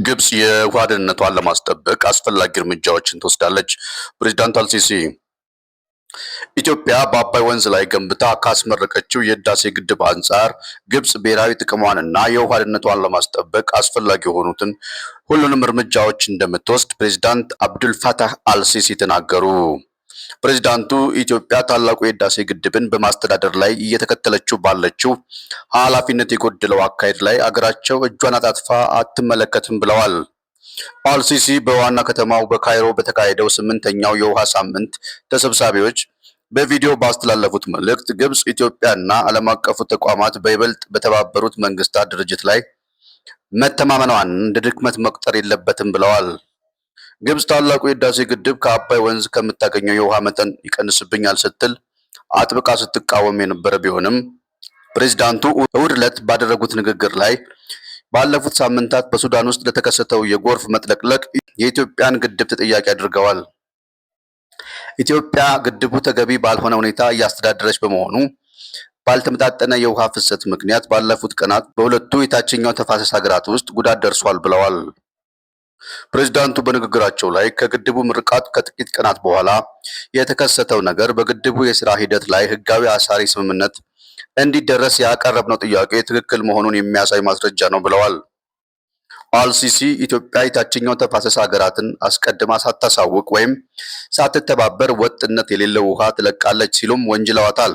ግብጽ የውሃ ደህንነቷን ለማስጠበቅ አስፈላጊ እርምጃዎችን ትወስዳለች። ፕሬዝዳንት አልሲሲ ኢትዮጵያ በአባይ ወንዝ ላይ ገንብታ ካስመረቀችው የህዳሴ ግድብ አንጻር ግብጽ ብሔራዊ ጥቅሟንና የውሃ ደህንነቷን ለማስጠበቅ አስፈላጊ የሆኑትን ሁሉንም እርምጃዎች እንደምትወስድ ፕሬዝዳንት አብዱልፋታህ አልሲሲ ተናገሩ። ፕሬዝዳንቱ ኢትዮጵያ ታላቁ የህዳሴ ግድብን በማስተዳደር ላይ እየተከተለችው ባለችው ኃላፊነት የጎደለው አካሄድ ላይ አገራቸው እጇን አጣጥፋ አትመለከትም ብለዋል። አልሲሲ በዋና ከተማው በካይሮ በተካሄደው 8ኛው የውሃ ሳምንት ተሰብሳቢዎች በቪዲዮ ባስተላለፉት መልእክት ግብጽ ኢትዮጵያና ዓለም አቀፉ ተቋማት በይበልጥ በተባበሩት መንግስታት ድርጅት ላይ መተማመኗን እንደ ድክመት መቁጠር የለበትም ብለዋል። ግብጽ ታላቁ የህዳሴ ግድብ ከአባይ ወንዝ ከምታገኘው የውሃ መጠን ይቀንስብኛል ስትል አጥብቃ ስትቃወም የነበረ ቢሆንም ፕሬዝዳንቱ እሁድ ዕለት ባደረጉት ንግግር ላይ ባለፉት ሳምንታት በሱዳን ውስጥ ለተከሰተው የጎርፍ መጥለቅለቅ የኢትዮጵያን ግድብ ተጠያቂ አድርገዋል። ኢትዮጵያ ግድቡ ተገቢ ባልሆነ ሁኔታ እያስተዳደረች በመሆኑ ባልተመጣጠነ የውሃ ፍሰት ምክንያት ባለፉት ቀናት በሁለቱ የታችኛው ተፋሰስ ሀገራት ውስጥ ጉዳት ደርሷል ብለዋል። ፕሬዝዳንቱ በንግግራቸው ላይ ከግድቡ ምርቃት ከጥቂት ቀናት በኋላ የተከሰተው ነገር በግድቡ የስራ ሂደት ላይ ህጋዊ አሳሪ ስምምነት እንዲደረስ ያቀረብነው ጥያቄ ትክክል መሆኑን የሚያሳይ ማስረጃ ነው ብለዋል። አልሲሲ ኢትዮጵያ የታችኛው ተፋሰስ ሀገራትን አስቀድማ ሳታሳውቅ ወይም ሳትተባበር ወጥነት የሌለው ውሃ ትለቃለች ሲሉም ወንጅለዋታል።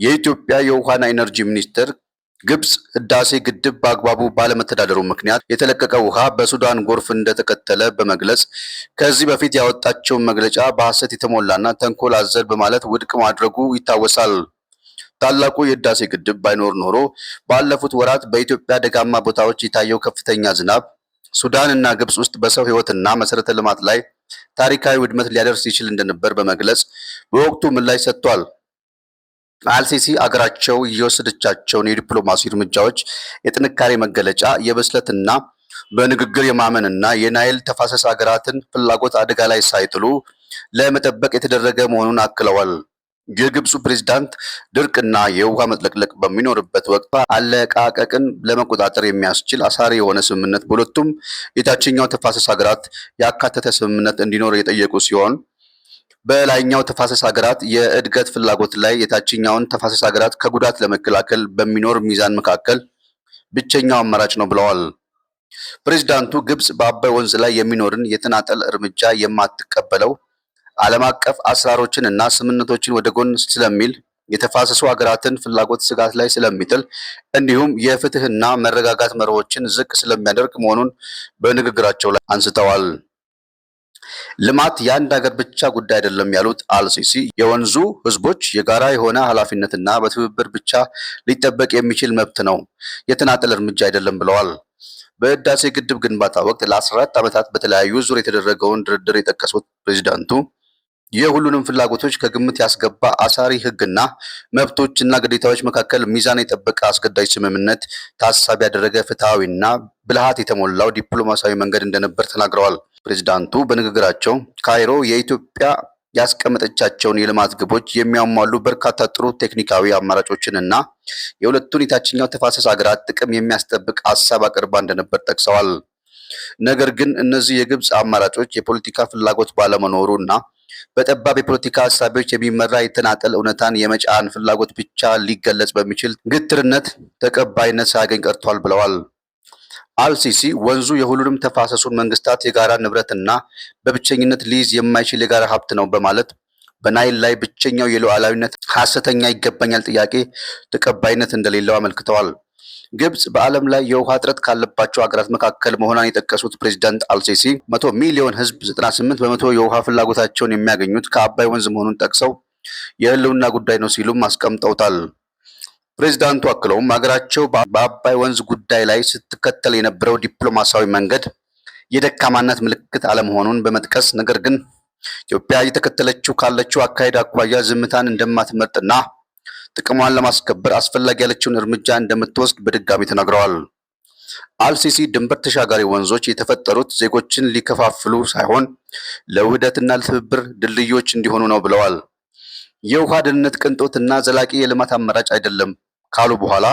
የኢትዮጵያ የውሃና ኢነርጂ ሚኒስቴር ግብጽ ህዳሴ ግድብ በአግባቡ ባለመተዳደሩ ምክንያት የተለቀቀ ውሃ በሱዳን ጎርፍ እንደተከተለ በመግለጽ ከዚህ በፊት ያወጣቸውን መግለጫ በሐሰት የተሞላና ተንኮል አዘል በማለት ውድቅ ማድረጉ ይታወሳል። ታላቁ የህዳሴ ግድብ ባይኖር ኖሮ ባለፉት ወራት በኢትዮጵያ ደጋማ ቦታዎች የታየው ከፍተኛ ዝናብ ሱዳን እና ግብጽ ውስጥ በሰው ህይወትና መሰረተ ልማት ላይ ታሪካዊ ውድመት ሊያደርስ ይችል እንደነበር በመግለጽ በወቅቱ ምላሽ ሰጥቷል። አልሲሲ አገራቸው እየወሰደቻቸውን የዲፕሎማሲ እርምጃዎች የጥንካሬ መገለጫ፣ የብስለትና በንግግር የማመንና የናይል ተፋሰስ ሀገራትን ፍላጎት አደጋ ላይ ሳይጥሉ ለመጠበቅ የተደረገ መሆኑን አክለዋል። የግብፁ ፕሬዝዳንት ድርቅና የውሃ መጥለቅለቅ በሚኖርበት ወቅት አለቃቀቅን ለመቆጣጠር የሚያስችል አሳሪ የሆነ ስምምነት በሁለቱም የታችኛው ተፋሰስ ሀገራት ያካተተ ስምምነት እንዲኖር የጠየቁ ሲሆን በላይኛው ተፋሰስ ሀገራት የእድገት ፍላጎት ላይ የታችኛውን ተፋሰስ ሀገራት ከጉዳት ለመከላከል በሚኖር ሚዛን መካከል ብቸኛው አማራጭ ነው ብለዋል። ፕሬዝዳንቱ ግብጽ በአባይ ወንዝ ላይ የሚኖርን የተናጠል እርምጃ የማትቀበለው ዓለም አቀፍ አሰራሮችን እና ስምምነቶችን ወደ ጎን ስለሚል የተፋሰሱ ሀገራትን ፍላጎት ስጋት ላይ ስለሚጥል እንዲሁም የፍትህና መረጋጋት መርሆችን ዝቅ ስለሚያደርግ መሆኑን በንግግራቸው ላይ አንስተዋል። ልማት የአንድ ሀገር ብቻ ጉዳይ አይደለም ያሉት አልሲሲ የወንዙ ህዝቦች የጋራ የሆነ ኃላፊነትና በትብብር ብቻ ሊጠበቅ የሚችል መብት ነው፣ የተናጠል እርምጃ አይደለም ብለዋል። በህዳሴ ግድብ ግንባታ ወቅት ለ14 ዓመታት በተለያዩ ዙር የተደረገውን ድርድር የጠቀሱት ፕሬዝዳንቱ የሁሉንም ፍላጎቶች ከግምት ያስገባ አሳሪ ህግና መብቶችና ግዴታዎች መካከል ሚዛን የጠበቀ አስገዳጅ ስምምነት ታሳቢ ያደረገ ፍትሐዊና ብልሃት የተሞላው ዲፕሎማሲያዊ መንገድ እንደነበር ተናግረዋል። ፕሬዝዳንቱ በንግግራቸው ካይሮ የኢትዮጵያ ያስቀመጠቻቸውን የልማት ግቦች የሚያሟሉ በርካታ ጥሩ ቴክኒካዊ አማራጮችን እና የሁለቱን የታችኛው ተፋሰስ ሀገራት ጥቅም የሚያስጠብቅ ሀሳብ አቅርባ እንደነበር ጠቅሰዋል። ነገር ግን እነዚህ የግብጽ አማራጮች የፖለቲካ ፍላጎት ባለመኖሩ እና በጠባብ የፖለቲካ ሀሳቦች የሚመራ የተናጠል እውነታን የመጫን ፍላጎት ብቻ ሊገለጽ በሚችል ግትርነት ተቀባይነት ሳያገኝ ቀርቷል ብለዋል። አልሲሲ ወንዙ የሁሉንም ተፋሰሱን መንግስታት የጋራ ንብረትና በብቸኝነት ሊይዝ የማይችል የጋራ ሀብት ነው በማለት በናይል ላይ ብቸኛው የሉዓላዊነት ሐሰተኛ ይገባኛል ጥያቄ ተቀባይነት እንደሌለው አመልክተዋል። ግብጽ በዓለም ላይ የውሃ እጥረት ካለባቸው ሀገራት መካከል መሆኗን የጠቀሱት ፕሬዝዳንት አልሲሲ 100 ሚሊዮን ህዝብ 98 በመቶ የውሃ ፍላጎታቸውን የሚያገኙት ከአባይ ወንዝ መሆኑን ጠቅሰው የህልውና ጉዳይ ነው ሲሉም አስቀምጠውታል። ፕሬዝዳንቱ አክለውም ሀገራቸው በአባይ ወንዝ ጉዳይ ላይ ስትከተል የነበረው ዲፕሎማሲያዊ መንገድ የደካማነት ምልክት አለመሆኑን በመጥቀስ ነገር ግን ኢትዮጵያ እየተከተለችው ካለችው አካሄድ አኳያ ዝምታን እንደማትመርጥና ጥቅሟን ለማስከበር አስፈላጊ ያለችውን እርምጃ እንደምትወስድ በድጋሚ ተናግረዋል። አልሲሲ ድንበር ተሻጋሪ ወንዞች የተፈጠሩት ዜጎችን ሊከፋፍሉ ሳይሆን ለውህደትና ለትብብር ድልድዮች እንዲሆኑ ነው ብለዋል። የውሃ ደህንነት ቅንጦትና ዘላቂ የልማት አማራጭ አይደለም ካሉ በኋላ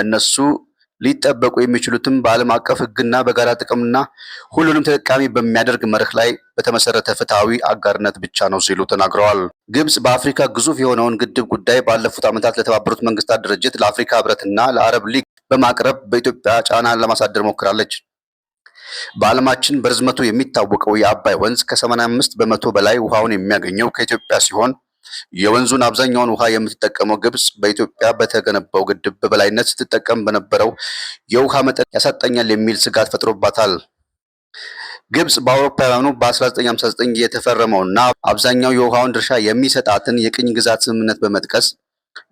እነሱ ሊጠበቁ የሚችሉትም በዓለም አቀፍ ሕግና በጋራ ጥቅምና ሁሉንም ተጠቃሚ በሚያደርግ መርህ ላይ በተመሰረተ ፍትሐዊ አጋርነት ብቻ ነው ሲሉ ተናግረዋል። ግብጽ በአፍሪካ ግዙፍ የሆነውን ግድብ ጉዳይ ባለፉት ዓመታት ለተባበሩት መንግስታት ድርጅት፣ ለአፍሪካ ህብረትና ለአረብ ሊግ በማቅረብ በኢትዮጵያ ጫና ለማሳደር ሞክራለች። በዓለማችን በርዝመቱ የሚታወቀው የአባይ ወንዝ ከ85 በመቶ በላይ ውሃውን የሚያገኘው ከኢትዮጵያ ሲሆን የወንዙን አብዛኛውን ውሃ የምትጠቀመው ግብጽ በኢትዮጵያ በተገነባው ግድብ በበላይነት ስትጠቀም በነበረው የውሃ መጠን ያሳጣኛል የሚል ስጋት ፈጥሮባታል። ግብጽ በአውሮፓውያኑ በ1959 የተፈረመውና አብዛኛው የውሃውን ድርሻ የሚሰጣትን የቅኝ ግዛት ስምምነት በመጥቀስ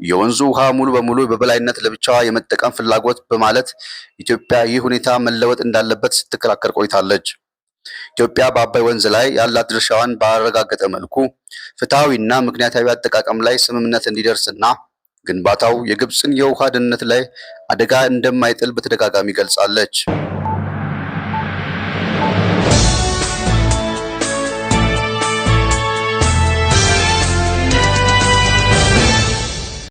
የወንዙ ውሃ ሙሉ በሙሉ በበላይነት ለብቻዋ የመጠቀም ፍላጎት በማለት ኢትዮጵያ ይህ ሁኔታ መለወጥ እንዳለበት ስትከራከር ቆይታለች። ኢትዮጵያ በአባይ ወንዝ ላይ ያላት ድርሻዋን ባረጋገጠ መልኩ ፍትሐዊና ምክንያታዊ አጠቃቀም ላይ ስምምነት እንዲደርስና ግንባታው የግብፅን የውሃ ደህንነት ላይ አደጋ እንደማይጥል በተደጋጋሚ ገልጻለች።